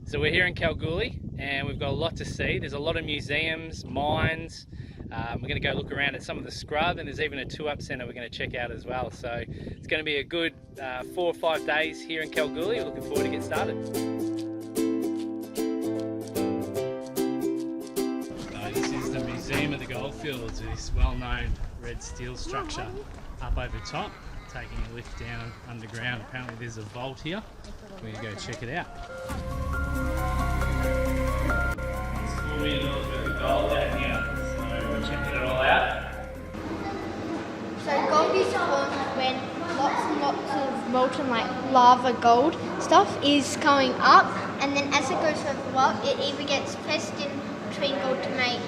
So we're here in Kalgoorlie and we've got a lot to see. There's a lot of museums, mines. We're going to go look around at some of the scrub, and there's even a two-up centre we're going to check out as well. So it's going to be a good 4 or 5 days here in Kalgoorlie. We're looking forward to get started. So this is the Museum of the Goldfields, this well-known red steel structure up over top, taking a lift down underground. Apparently there's a vault here. We're going to go check it out. There's 4 million dollars worth of gold out here, so we're checking it all out. So gold is formed when lots and lots of molten like lava gold stuff is going up, and then as it goes further up, it either gets pressed in between gold to make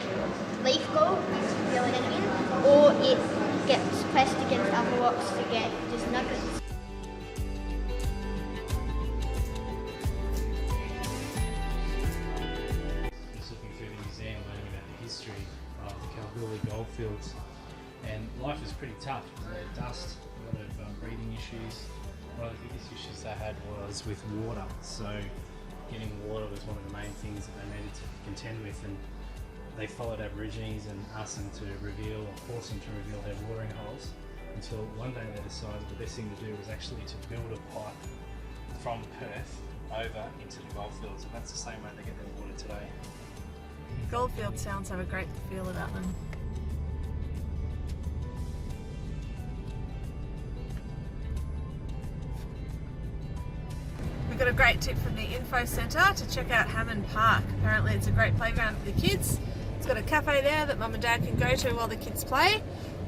leaf gold, which is really in, or it gets pressed against other rocks to get just nuggets. History of the Kalgoorlie goldfields, and life is pretty tough. There's a lot of dust, a lot of breathing issues. One of the biggest issues they had was with water, so getting water was one of the main things that they needed to contend with, and they followed Aborigines and asked them to reveal, or force them to reveal their watering holes, until one day they decided the best thing to do was actually to build a pipe from Perth over into the goldfields, and that's the same way they get their water today. Goldfield sounds have a great feel about them. We've got a great tip from the Info Centre to check out Hammond Park. Apparently it's a great playground for the kids. It's got a cafe there that Mum and Dad can go to while the kids play,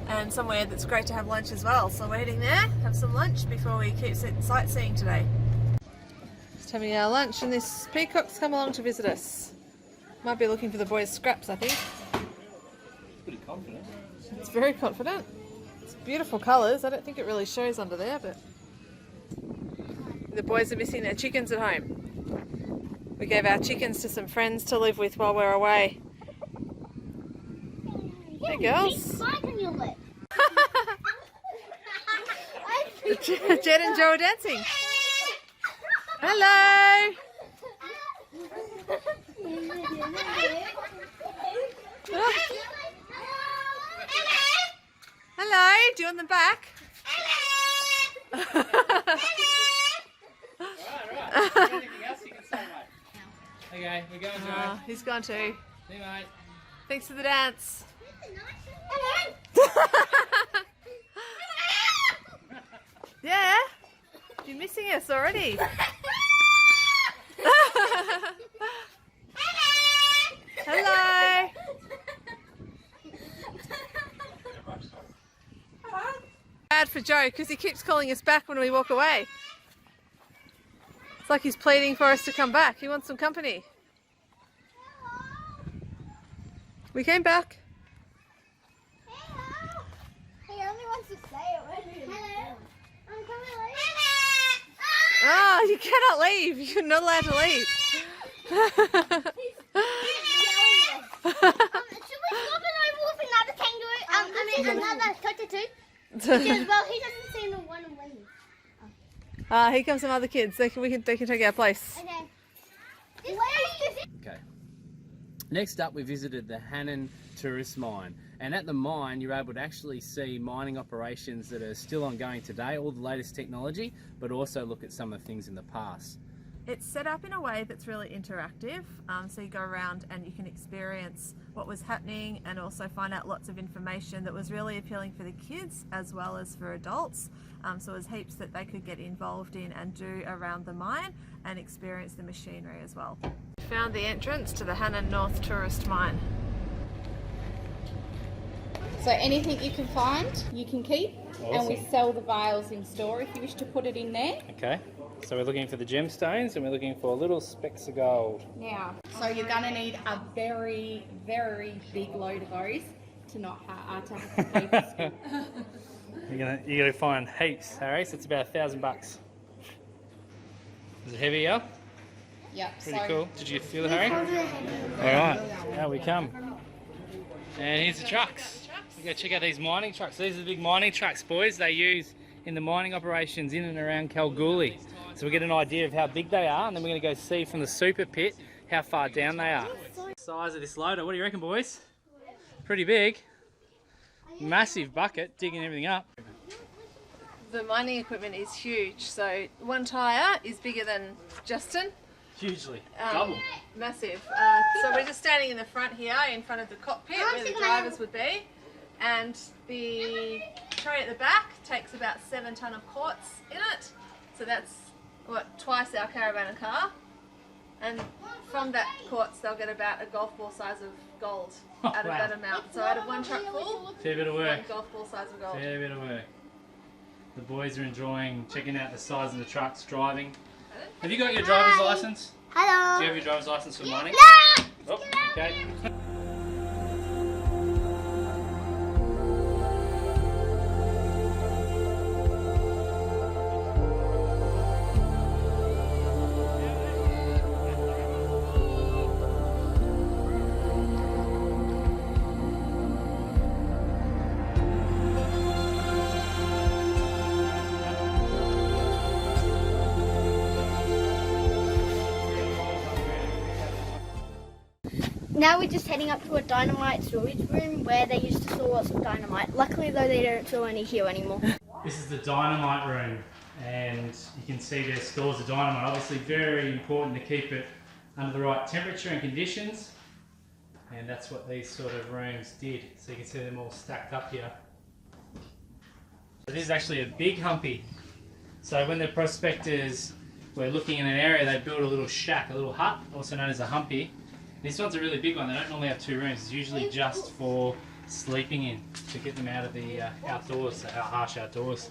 and somewhere that's great to have lunch as well. So we're heading there, have some lunch before we keep sightseeing today. Just having our lunch, and this peacock's come along to visit us. Might be looking for the boys' scraps, I think. Pretty confident. It's very confident. It's beautiful colours. I don't think it really shows under there, but the boys are missing their chickens at home. We gave our chickens to some friends to live with while we're away. Hey girls. Jed and Joe are dancing. Hello. Hello, do you want them back? Right. Anything else you can say, mate? Okay, we're going, Joe. He's gone too. See you, mate. Thanks for the dance. Yeah? You're missing us already. Hello. Bad for Joe because he keeps calling us back when we walk away. It's like he's pleading for us to come back. He wants some company. We came back. He only wants to say it. Hello. I'm coming. Oh, you cannot leave. You're not allowed to leave. Should we swap it over with another kangaroo? Another cockatoo? Because, well, he doesn't seem to want to leave. Here come some other kids. They can take our place. Okay. Okay. Next up, we visited the Hannan Tourist Mine, and at the mine you're able to actually see mining operations that are still ongoing today, all the latest technology, but also look at some of the things in the past. It's set up in a way that's really interactive, so you go around and you can experience what was happening and also find out lots of information that was really appealing for the kids as well as for adults. So there's heaps that they could get involved in and do around the mine and experience the machinery as well. We found the entrance to the Hannan North Tourist Mine. So anything you can find, you can keep. Awesome. And we sell the vials in store if you wish to put it in there. Okay, so we're looking for the gemstones and we're looking for little specks of gold. Now, so you're going to need a very, very big load of those to not have to pay for school. You're gonna find heaps, Harry. So it's about $1,000. Is it heavy, yeah? Yep. Pretty cool. Did you feel it, Harry? All right, out we come. And here's the trucks. We go check out these mining trucks. These are the big mining trucks, boys. They use in the mining operations in and around Kalgoorlie. So we get an idea of how big they are, and then we're going to go see from the super pit how far down they are. Size of this loader, what do you reckon, boys? Pretty big. Massive bucket, digging everything up. The mining equipment is huge, so one tyre is bigger than Justin. Hugely, double. Massive. So we're just standing in the front here, in front of the cockpit where the drivers would be, and the tray at the back takes about 7 tonne of quartz in it. So that's what, twice our caravan car. And from that quartz they'll get about a golf ball size of gold out of that amount. So out of one truck full, Fair bit of work. one golf ball size of gold. Fair bit of work. The boys are enjoying checking out the size of the trucks, driving. Have you got your driver's license? Hello. Do you have your driver's license for mining? No. Oh, okay. Now we're just heading up to a dynamite storage room where they used to store lots of dynamite. Luckily though, they don't store any here anymore. This is the dynamite room, and you can see there's stores of dynamite. Obviously very important to keep it under the right temperature and conditions, and that's what these sort of rooms did. So you can see them all stacked up here. So this is actually a big humpy. So when the prospectors were looking in an area, they built a little shack, a little hut, also known as a humpy. This one's a really big one. They don't normally have 2 rooms. It's usually just for sleeping in, to get them out of the outdoors, the harsh outdoors.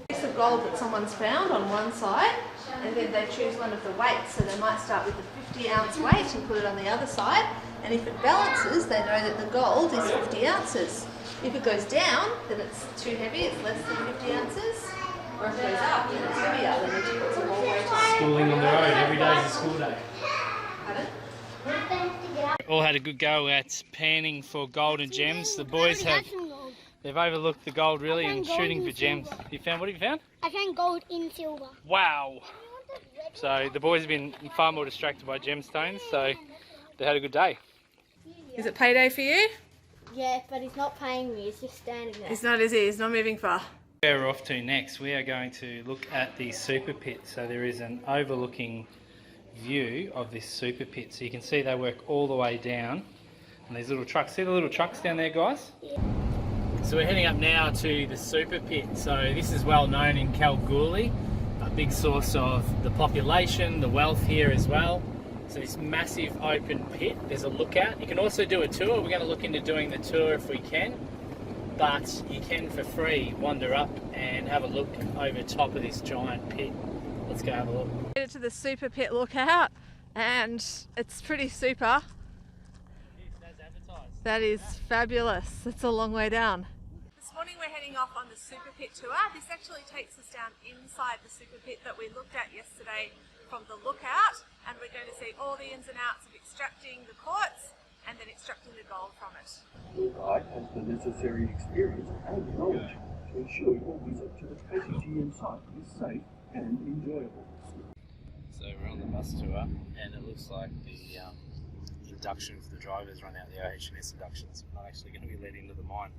Piece of gold that someone's found on one side, and then they choose one of the weights. So they might start with the 50-ounce weight and put it on the other side, and if it balances, they know that the gold is 50 ounces. If it goes down, then it's too heavy, it's less than 50 ounces. Or if it goes up, then it's heavier, then they put some more weight on. Schooling on the road, every day's a school day. Pardon? All had a good go at panning for gold and gems. The boys they've overlooked the gold really and shooting for gems. What have you found? I found gold in silver. Wow. So the boys have been far more distracted by gemstones, so they had a good day. Is it payday for you? Yeah, but he's not paying me, he's just standing there. He's not, is he? He's not moving far. Where we're off to next, we are going to look at the super pit. So there is an overlooking view of this super pit, so you can see they work all the way down, and these little trucks, see the little trucks down there, guys? Yeah. So we're heading up now to the super pit. So this is well known in Kalgoorlie, a big source of the population, the wealth here as well. So this massive open pit, there's a lookout. You can also do a tour. We're going to look into doing the tour if we can, but you can for free wander up and have a look over top of this giant pit. Let's go have a look. Headed to the super pit lookout, and it's pretty super. That is fabulous. It's a long way down. This morning we're heading off on the super pit tour. This actually takes us down inside the super pit that we looked at yesterday from the lookout, and we're going to see all the ins and outs of extracting the quartz and then extracting the gold from it. Your guide has the necessary experience and knowledge to ensure your visit to the KCGM site is safe and enjoyable. So we're on the bus tour, and it looks like the induction for the drivers run out, the OH&S inductions. We're not actually going to be led into the mine,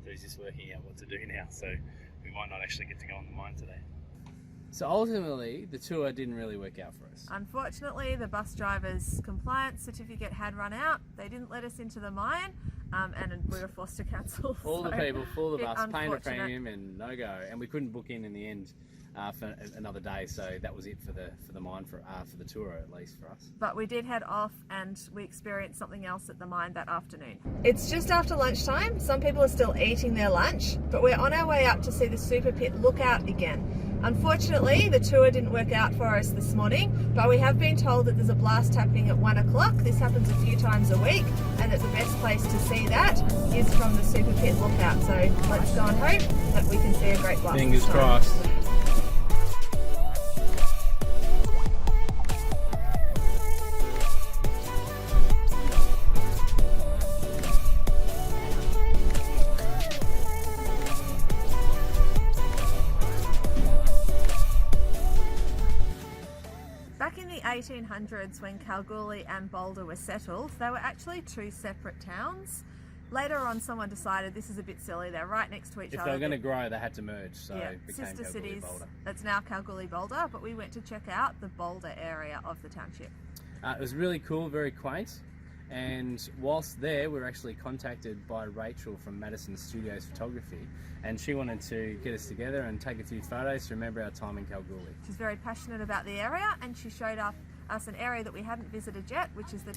so he's just working out what to do now, so we might not actually get to go on the mine today. So ultimately, the tour didn't really work out for us. Unfortunately, the bus driver's compliance certificate had run out. They didn't let us into the mine, and we were forced to cancel. All the people, full the bit bus, paying the unfortunate. premium and no go, and we couldn't book in the end for another day. So that was it for the mine for the tour, at least for us. But we did head off, and we experienced something else at the mine that afternoon. It's just after lunchtime. Some people are still eating their lunch, but we're on our way up to see the super pit lookout again. Unfortunately, the tour didn't work out for us this morning, but we have been told that there's a blast happening at 1 o'clock. This happens a few times a week, and that the best place to see that is from the super pit lookout. So let's go and hope that we can see a great blast. Fingers this time. crossed. 1800s, when Kalgoorlie and Boulder were settled, they were actually two separate towns. Later on, someone decided this is a bit silly. They're right next to each other. If they were going to grow, they had to merge, so Yeah, it became sister Kalgoorlie cities. Boulder. That's now Kalgoorlie Boulder, but we went to check out the Boulder area of the township. It was really cool, very quaint. And whilst there, we were actually contacted by Rachel from Madison Studios Photography, and she wanted to get us together and take a few photos to remember our time in Kalgoorlie. She's very passionate about the area, and she showed us an area that we hadn't visited yet, which is the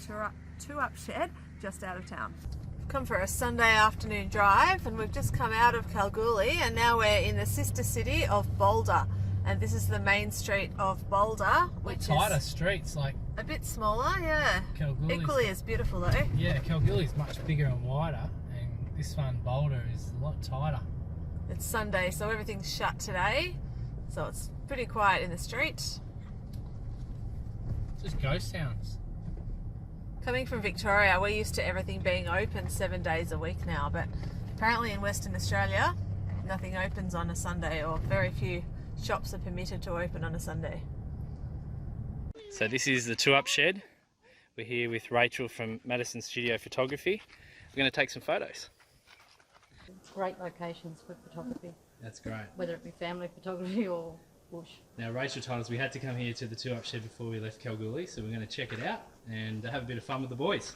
Two Up Shed just out of town. Come for a Sunday afternoon drive, and we've just come out of Kalgoorlie and now we're in the sister city of Boulder, and this is the main street of Boulder, which Tighter is streets, like a bit smaller. Yeah, Kalgoorlie's. equally as beautiful though. Yeah, Kalgoorlie's much bigger and wider, and this one, Boulder, is a lot tighter. It's Sunday, so everything's shut today, so it's pretty quiet in the street. Just ghost towns. Coming from Victoria, we're used to everything being open 7 days a week now, but apparently in Western Australia, nothing opens on a Sunday, or very few shops are permitted to open on a Sunday. So this is the Two Up Shed. We're here with Rachel from Madison Studio Photography. We're going to take some photos. It's great locations for photography, That's great. whether it be family photography or bush. Now Rachel told us we had to come here to the Two Up Shed before we left Kalgoorlie, so we're going to check it out and have a bit of fun with the boys.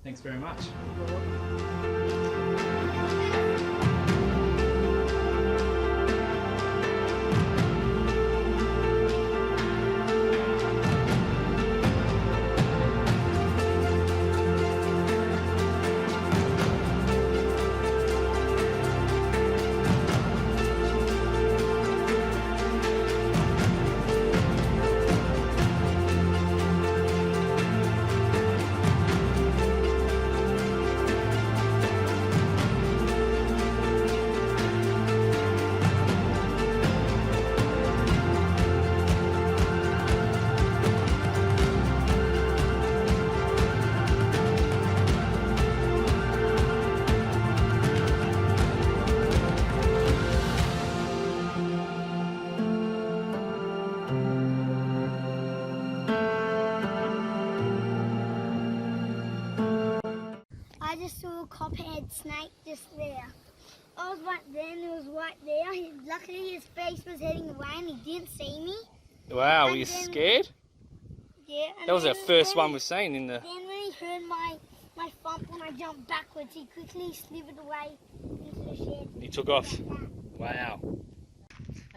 Thanks very much. I just saw a copperhead snake just there. I was right there and it was right there. Luckily his face was heading away and he didn't see me. Wow, And were you then- scared? Yeah. And That was then our first when one we've seen in the... Then when he heard my thump when I jumped backwards, he quickly slithered away into the shed. He took off. Wow.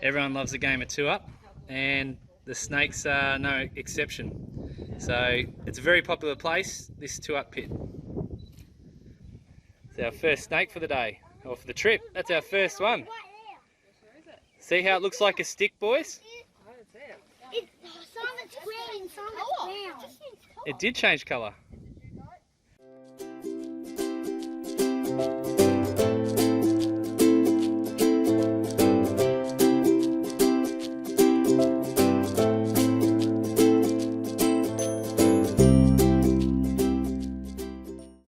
Everyone loves a game of Two Up, and the snakes are no exception. So it's a very popular place, this Two Up pit. It's our first snake for the day, or for the trip. That's our first one. Right there. See how it looks like a stick, boys? Some of it's green, some of it's brown. It did change colour.